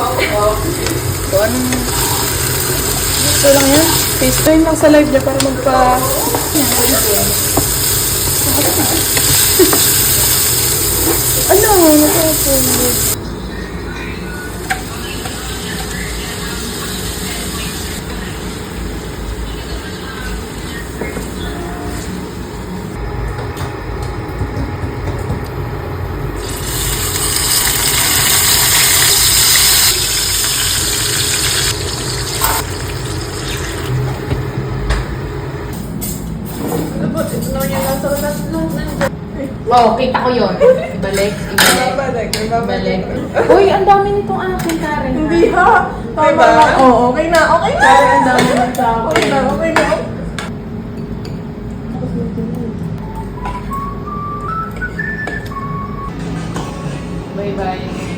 So, anong... Ito lang yan. FaceTime lang sa live niya para magpa... Ano? Naka-phone. Oh, kita ko yun. Ibalik, ibalik. Ibalik. Uy, ang dami nitong akin, Karen. Hindi ha. Okay ba? Oo, okay na. Okay na. Karen, ang dami ng tao. Okay na. Okay na. Bye-bye.